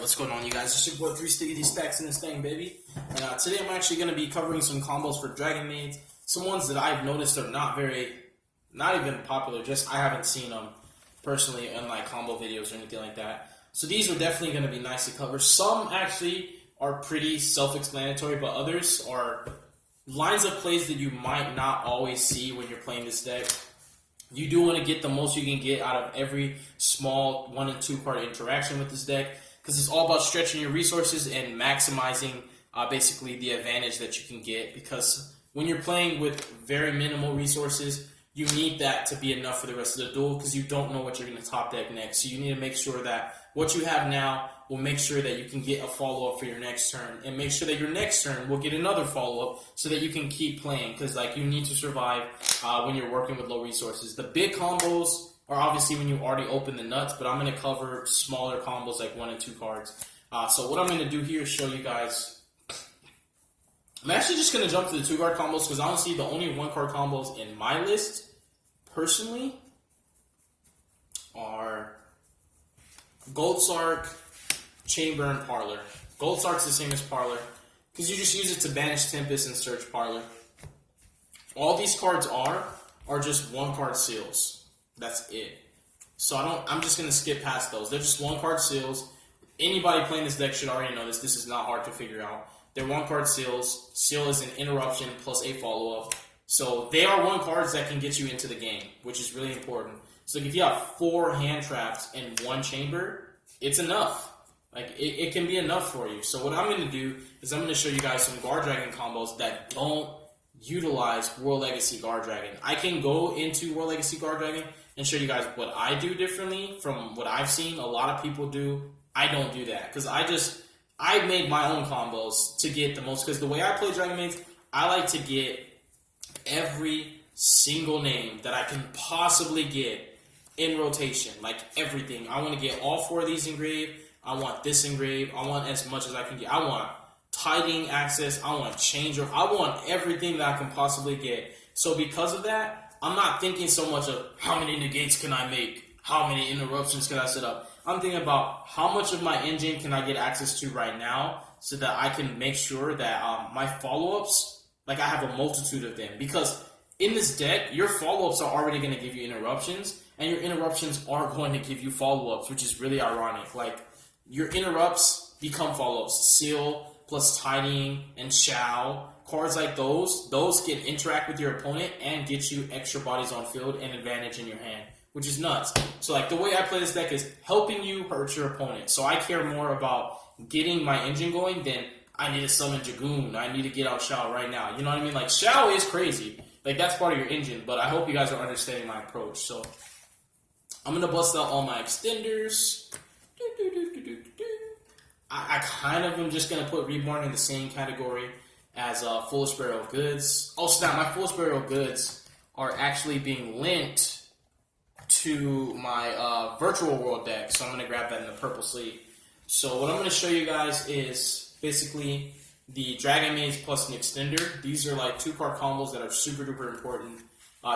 What's going on, you guys? It's your boy 3 Stickity Stacks in this thing, baby. And today I'm actually going to be covering some combos for Dragon Maids. Some ones that I've noticed are not even popular, just I haven't seen them personally in like combo videos or anything like that. So these are definitely going to be nice to cover. Some actually are pretty self-explanatory, but others are lines of plays that you might not always see when you're playing this deck. You do want to get the most you can get out of every small 1 and 2 card interaction with this deck, because it's all about stretching your resources and maximizing basically the advantage that you can get. Because when you're playing with very minimal resources, you need that to be enough for the rest of the duel, because you don't know what you're going to top deck next. So you need to make sure that what you have now will make sure that you can get a follow-up for your next turn, and make sure that your next turn will get another follow-up so that you can keep playing, because like you need to survive when you're working with low resources. The big combos are obviously when you already open the nuts, but I'm going to cover smaller combos like 1 and 2 cards. So what I'm going to do here is show you guys. I'm actually just going to jump to the 2 card combos, because honestly the only 1 card combos in my list personally are Gold Sark, Chamber, and Parlor. Gold Sark's the same as Parlor, because you just use it to banish Tempest and search Parlor. All these cards are just 1 card seals. That's it. So I'm just going to skip past those. They're just 1 card seals. Anybody playing this deck should already know this. This is not hard to figure out. They're 1 card seals. Seal is an interruption plus a follow-up. So they are 1 cards that can get you into the game, which is really important. So if you have 4 hand traps and 1 chamber, it's enough. Like it can be enough for you. So what I'm going to do is I'm going to show you guys some GUARDRAGON combos that don't utilize World Legacy GUARDRAGON. I can go into World Legacy GUARDRAGON and show you guys what I do differently from what I've seen a lot of people do. I don't do that, because I made my own combos to get the most, because the way I play Dragon Maids, I like to get every single name that I can possibly get in rotation, like everything. I want to get all 4 of these engraved. I want this engraved. I want as much as I can get. I want tiding access. I want changer. I want everything that I can possibly get. So because of that, I'm not thinking so much of how many negates can I make, how many interruptions can I set up. I'm thinking about how much of my engine can I get access to right now, so that I can make sure that my follow-ups, like I have a multitude of them. Because in this deck, your follow-ups are already going to give you interruptions, and your interruptions are going to give you follow-ups, which is really ironic. Like, your interrupts become follow-ups. Seal plus tidying and Shao. Cards like those can interact with your opponent and get you extra bodies on field and advantage in your hand, which is nuts. So like the way I play this deck is helping you hurt your opponent. So I care more about getting my engine going than I need to summon Dragoon. I need to get out Shao right now. You know what I mean? Like, Shao is crazy. Like, that's part of your engine, but I hope you guys are understanding my approach. So I'm going to bust out all my extenders. I kind of am just going to put Reborn in the same category as Foolish Burial Goods. Oh, snap. My Foolish Burial Goods are actually being linked to my Virtual World deck, so I'm going to grab that in the purple sleeve. So what I'm going to show you guys is basically the Dragon Maids plus an extender. These are like 2 card combos that are super duper important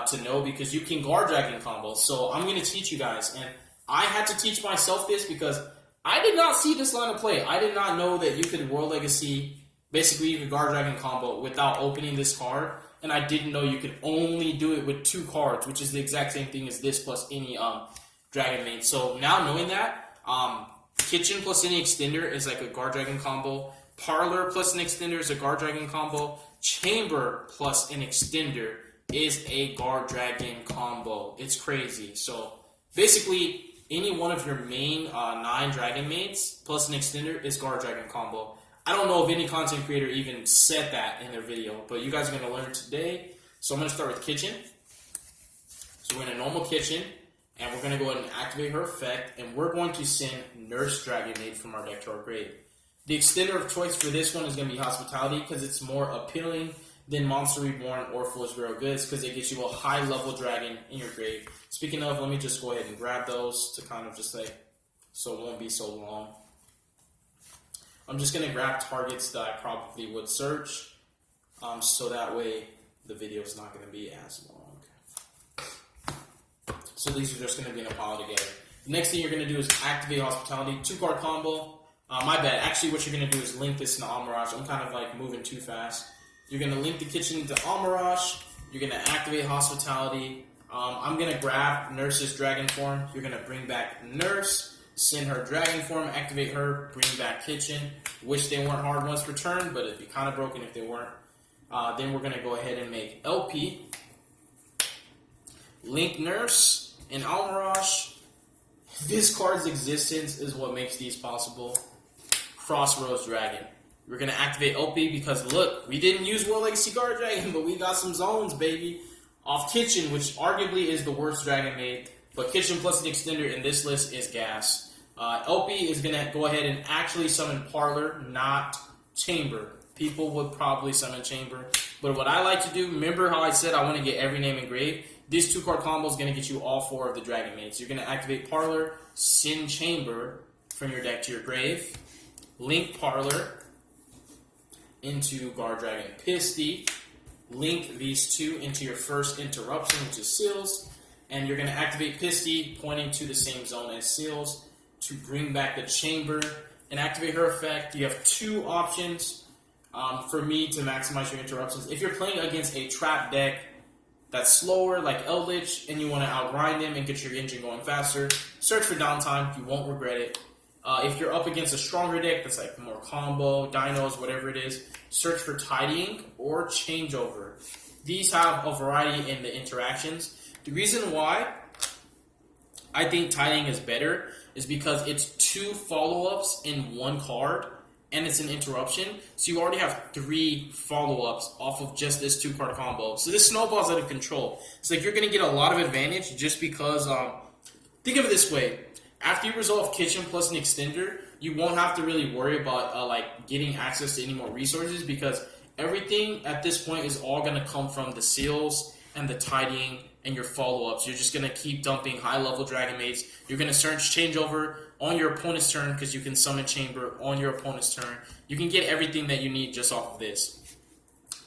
to know, because you can GUARDRAGON combos. So I'm going to teach you guys, and I had to teach myself this because I did not see this line of play. I did not know that you could World Legacy, basically you could GUARDRAGON combo without opening this card, and I didn't know you could only do it with 2 cards, which is the exact same thing as this plus any Dragon Maid. So now knowing that, Kitchen plus any extender is like a GUARDRAGON combo. Parlor plus an extender is a GUARDRAGON combo. Chamber plus an extender is a GUARDRAGON combo. It's crazy. So basically, any one of your main 9 Dragon Maids plus an extender is GUARDRAGON combo. I don't know if any content creator even said that in their video, but you guys are going to learn today. So I'm going to start with Kitchen. So we're in a normal Kitchen, and we're going to go ahead and activate her effect, and we're going to send Nurse Dragon Maid from our deck to our grave. The extender of choice for this one is going to be Hospitality, because it's more appealing than Monster Reborn or Foolish Burial Goods, because it gets you a high-level dragon in your grave. Speaking of, let me just go ahead and grab those to kind of just like, so it won't be so long. I'm just going to grab targets that I probably would search, so that way the video is not going to be as long. So these are just going to be in a pile together. The next thing you're going to do is activate Hospitality, 2 card combo. My bad. Actually, what you're going to do is link this into Almirage. I'm kind of like moving too fast. You're going to link the kitchen into Almirage. You're going to activate Hospitality. I'm going to grab Nurse's Dragon Form. You're going to bring back Nurse, send her Dragon Form, activate her, bring back Kitchen. Wish they weren't hard once per turn, but it'd be kind of broken if they weren't. Then we're going to go ahead and make LP. Link Nurse in Almirage. This card's existence is what makes these possible. Crossroads Dragon. We're going to activate LP because, look, we didn't use World Legacy Guard Dragon, but we got some zones, baby. Off Kitchen, which arguably is the worst Dragon made, but Kitchen plus an extender in this list is gas. LP is going to go ahead and actually summon Parlor, not Chamber. People would probably summon Chamber, but what I like to do, remember how I said I want to get every name engraved? This 2-card combo is going to get you all 4 of the Dragon mates. You're going to activate Parlor, send Chamber from your deck to your grave, link Parlor into Guard Dragon Pisty, link these 2 into your first interruption, which is Seals, and you're going to activate Pisty, pointing to the same zone as Seals, to bring back the Chamber and activate her effect. You have 2 options for me to maximize your interruptions. If you're playing against a trap deck that's slower, like Eldritch, and you want to outgrind them and get your engine going faster, search for Downtime. You won't regret it. If you're up against a stronger deck that's like more combo, dinos, whatever it is, search for Tidying or Changeover. These have a variety in the interactions. The reason why I think Tidying is better is because it's 2 follow-ups in 1 card, and it's an interruption. So you already have 3 follow-ups off of just this 2-card combo. So this snowballs out of control. It's like you're going to get a lot of advantage just because, think of it this way. After you resolve Kitchen plus an extender, you won't have to really worry about like getting access to any more resources because everything at this point is all going to come from the Seals and the Tidying and your follow-ups. You're just going to keep dumping high-level Dragon Mates. You're going to search Changeover on your opponent's turn because you can summon Chamber on your opponent's turn. You can get everything that you need just off of this.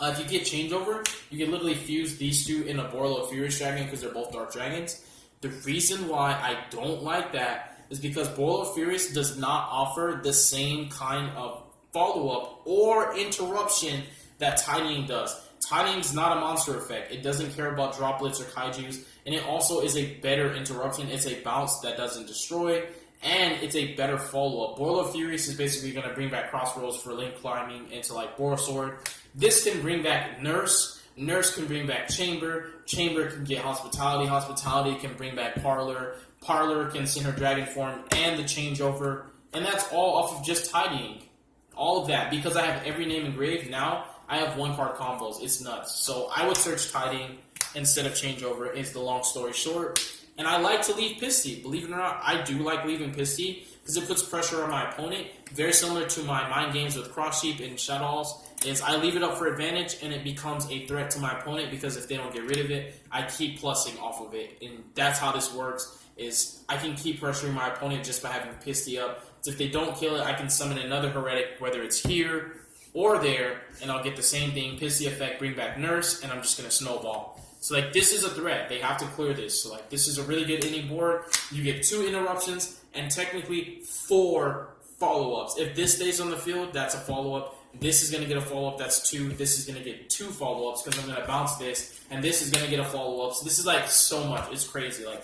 If you get Changeover, you can literally fuse these 2 in a Borlo Furious Dragon because they're both Dark Dragons. The reason why I don't like that is because Borlo Furious does not offer the same kind of follow-up or interruption that Tidying does. Tidying is not a monster effect. It doesn't care about droplets or kaijus, and it also is a better interruption. It's a bounce that doesn't destroy, and it's a better follow-up. Borlo Furious is basically going to bring back Crossroads for link climbing into like Borosword. This can bring back Nurse. Nurse can bring back Chamber. Chamber can get Hospitality. Hospitality can bring back Parlor. Parlor can send her Dragon Form and the Changeover. And that's all off of just Tidying. All of that. Because I have every name engraved, now I have 1-card combos. It's nuts. So I would search Tidying instead of Changeover is the long story short. And I like to leave Pisty. Believe it or not, I do like leaving Pisty because it puts pressure on my opponent. Very similar to my mind games with Cross Sheep and Shadows. Is I leave it up for advantage and it becomes a threat to my opponent because if they don't get rid of it, I keep plussing off of it. And that's how this works, is I can keep pressuring my opponent just by having Pisty up. So if they don't kill it, I can summon another Heretic, whether it's here or there, and I'll get the same thing, Pisty effect, bring back Nurse, and I'm just going to snowball. So like this is a threat. They have to clear this. So like this is a really good inning board. You get 2 interruptions and technically 4 follow-ups. If this stays on the field, that's a follow-up. This is going to get a follow-up, that's 2. This is going to get 2 follow-ups because I'm going to bounce this. And this is going to get a follow-up. So this is like so much. It's crazy. Like,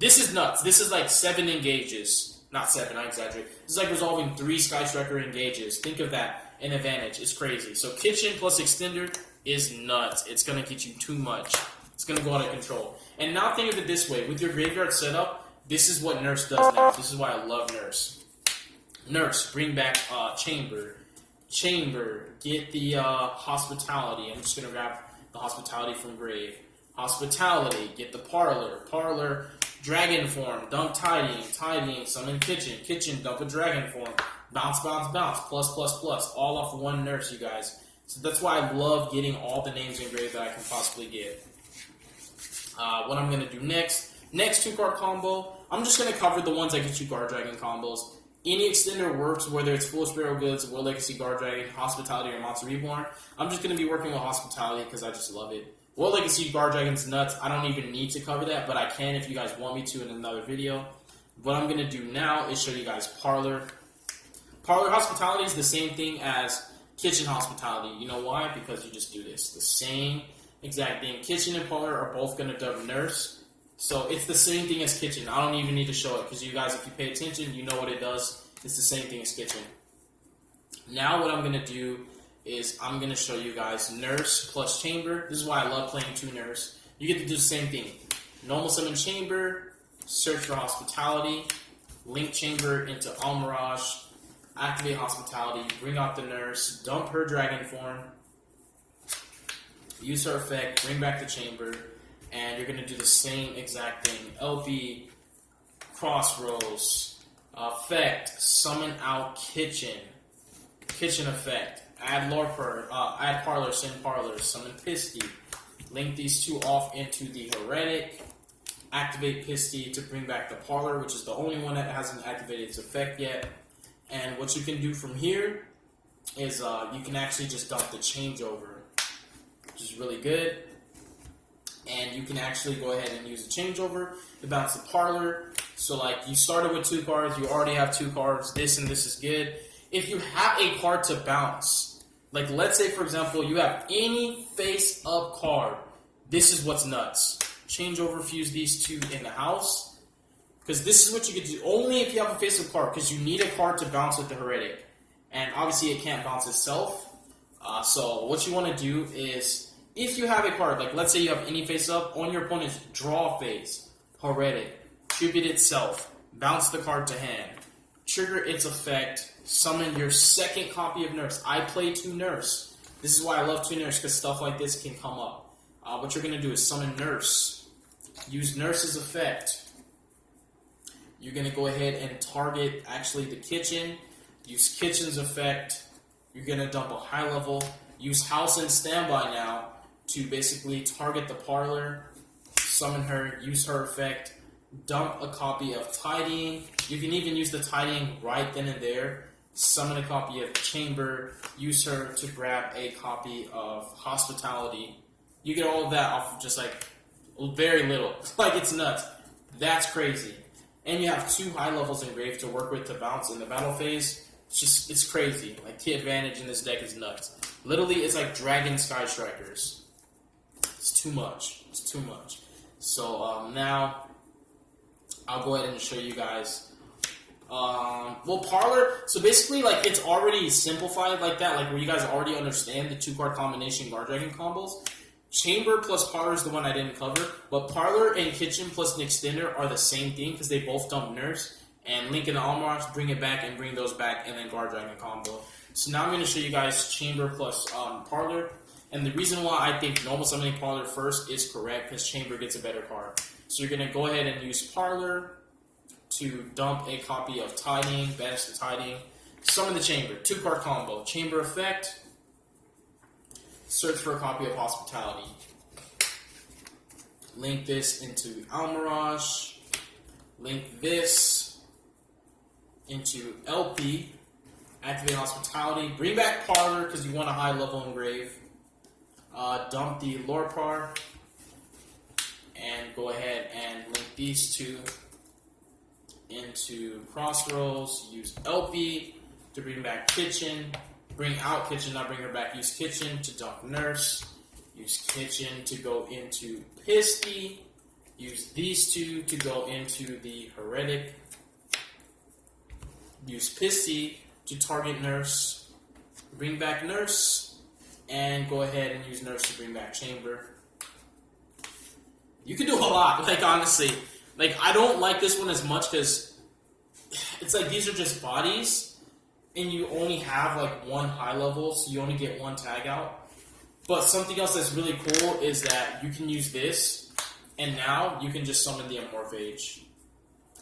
this is nuts. This is like 7 engages. Not 7, I exaggerate. This is like resolving 3 Sky Striker engages. Think of that. An advantage. It's crazy. So Kitchen plus Extender is nuts. It's going to get you too much. It's going to go out of control. And now think of it this way. With your graveyard setup, this is what Nurse does now. This is why I love Nurse. Nurse, bring back Chamber. Chamber, get the Hospitality. I'm just going to grab the Hospitality from Grave. Hospitality, get the Parlor. Parlor, Dragon Form, dump Tidying. Tidying, summon Kitchen. Kitchen, dump a Dragon Form. Bounce, bounce, bounce. Plus, plus, plus. All off 1 Nurse, you guys. So that's why I love getting all the names engraved that I can possibly get. What I'm going to do next 2-card combo, I'm just going to cover the ones that get you Guard Dragon combos. Any extender works, whether it's Foolish Sparrow Goods, World Legacy Guard Dragon, Hospitality, or Monster Reborn. I'm just going to be working with Hospitality because I just love it. World Legacy Guard Dragon's nuts. I don't even need to cover that, but I can if you guys want me to in another video. What I'm going to do now is show you guys Parlor. Parlor hospitality is the same thing as kitchen hospitality. You know why? Because you just do this. The same exact thing. Kitchen and parlor are both going to dub nurse. So it's the same thing as kitchen. I don't even need to show it because you guys, if you pay attention, you know what it does. It's the same thing as kitchen. Now what I'm going to do is I'm going to show you guys nurse plus chamber. This is why I love playing 2 nurse. You get to do the same thing. Normal summon chamber, search for hospitality, link chamber into Almirage, activate hospitality, bring out the nurse, dump her dragon form, use her effect, bring back the chamber, and you're going to do the same exact thing. LB, crossroads, effect, summon out kitchen effect, add add parlor, send parlor, summon Pisty, link these 2 off into the heretic, activate Pisty to bring back the parlor, which is the only one that hasn't activated its effect yet. And what you can do from here is you can actually just dump the changeover, which is really good. And you can actually go ahead and use the changeover to bounce the parlor. So like you started with 2 cards, you already have 2 cards, this and this is good. If you have a card to bounce, like let's say for example you have any face up card, this is what's nuts. Changeover, fuse these 2 in the house. Because this is what you can do only if you have a face-up card, because you need a card to bounce with the heretic. And obviously it can't bounce itself. So what you want to do is, if you have a card, like let's say you have any face-up, on your opponent's draw phase, heretic, tribute itself, bounce the card to hand, trigger its effect, summon your second copy of nurse. I play 2 nurse. This is why I love 2 nurse, because stuff like this can come up. What you're going to do is summon nurse, use nurse's effect. You're going to go ahead and target actually the kitchen, use kitchen's effect. You're going to dump a high level, use house and standby now to basically target the parlor, summon her, use her effect, dump a copy of tidying. You can even use the tidying right then and there, summon a copy of chamber, use her to grab a copy of hospitality. You get all of that off of just like very little. Like it's nuts. That's crazy. And you have 2 high levels engraved to work with to bounce in the battle phase. It's crazy. Like the advantage in this deck is nuts. Literally, it's like Dragon Sky Strikers. It's too much. It's too much. So now I'll go ahead and show you guys. Well, parlor. So basically, like it's already simplified like that, like where you guys already understand the 2-card combination GUARDRAGON combos. Chamber plus parlor is the one I didn't cover, but parlor and kitchen plus an extender are the same thing because they both dump nurse, and link and Almirage, bring it back and bring those back, and then GUARDRAGON combo. So now I'm going to show you guys chamber plus parlor, and the reason why I think normal summoning parlor first is correct because chamber gets a better card. So you're going to go ahead and use parlor to dump a copy of tidying, banish the tidying, summon the chamber, 2-card combo, chamber effect. Search for a copy of hospitality. Link this into Almirage. Link this into LP. Activate hospitality. Bring back parlor because you want a high level engrave. Dump the Lorpar. And go ahead and link these 2 into Crossroads. Use LP to bring back kitchen. Bring out kitchen, not bring her back. Use kitchen to dump nurse. Use kitchen to go into Pisty. Use these 2 to go into the heretic. Use Pisty to target nurse. Bring back nurse. And go ahead and use nurse to bring back chamber. You can do a lot, like honestly. Like I don't like this one as much because it's like these are just bodies. And you only have like 1 high level, so you only get 1 tag out. But something else that's really cool is that you can use this, and now you can just summon the Amorphage.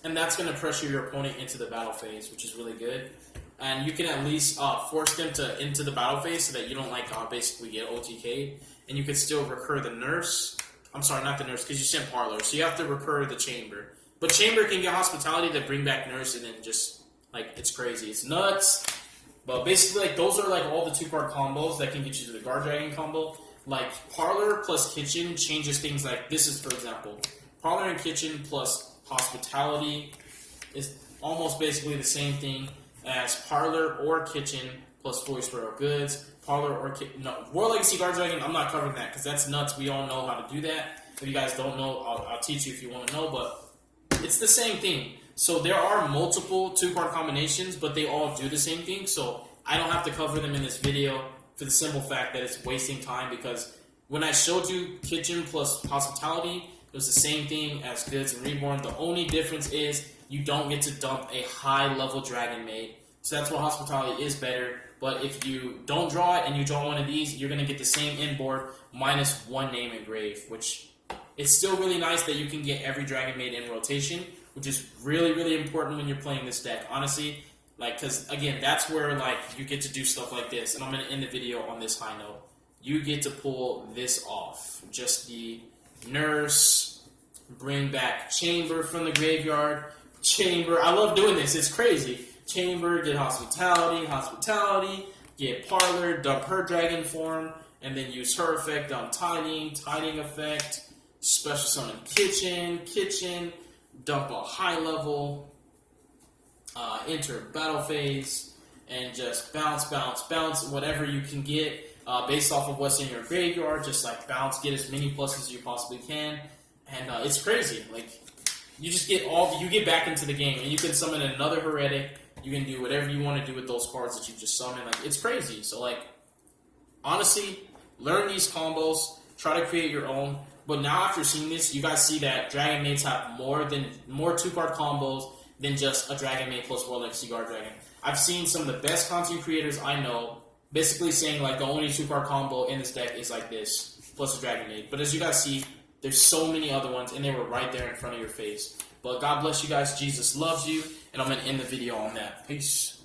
And that's going to pressure your opponent into the battle phase, which is really good. And you can at least force them into the battle phase so that you don't like basically get OTK'd. And you can still recur the nurse. I'm sorry, not the nurse, because you sent parlor. So you have to recur the chamber. But chamber can get hospitality to bring back nurse and then just... like, it's crazy. It's nuts. But basically, like, those are, like, all the 2-card combos that can get you to the GUARDRAGON combo. Like, parlor plus kitchen changes things like, this is, for example, parlor and kitchen plus hospitality is almost basically the same thing. as Parlor or Kitchen plus fully spread out goods. Parlor or no, Royal Legacy Guard Dragon, I'm not covering that because that's nuts. We all know how to do that. If you guys don't know, I'll teach you if you want to know, but it's the same thing. So there are multiple 2-card combinations, but they all do the same thing. So I don't have to cover them in this video for the simple fact that it's wasting time, because when I showed you Kitchen plus Hospitality, it was the same thing as Goods and Reborn. The only difference is you don't get to dump a high-level Dragon Maid. So that's why Hospitality is better. But if you don't draw it and you draw one of these, you're going to get the same inboard minus 1 name engraved, which it's still really nice that you can get every Dragon Maid in rotation, which is really, really important when you're playing this deck. Honestly, like, because, again, that's where, like, you get to do stuff like this. And I'm going to end the video on this high note. You get to pull this off. Just the Nurse, bring back Chamber from the graveyard. Chamber, I love doing this. It's crazy. Chamber, get Hospitality, get Parlor, dump her Dragon form, and then use her effect, dump Tiding effect, special summon Kitchen, dump a high level, enter battle phase, and just bounce, whatever you can get based off of what's in your graveyard. Just like bounce, get as many pluses as you possibly can, and it's crazy. Like, you just get you get back into the game, and you can summon another Heretic. You can do whatever you want to do with those cards that you just summoned. Like, it's crazy. So, like, honestly, learn these combos. Try to create your own. But now after seeing this, you guys see that Dragon Maids have more 2-card combos than just a Dragon Maid plus Royal Legacy Guard Dragon. I've seen some of the best content creators I know basically saying, like, the only 2-card combo in this deck is like this, plus a Dragon Maid. But as you guys see, there's so many other ones, and they were right there in front of your face. But God bless you guys. Jesus loves you. And I'm going to end the video on that. Peace.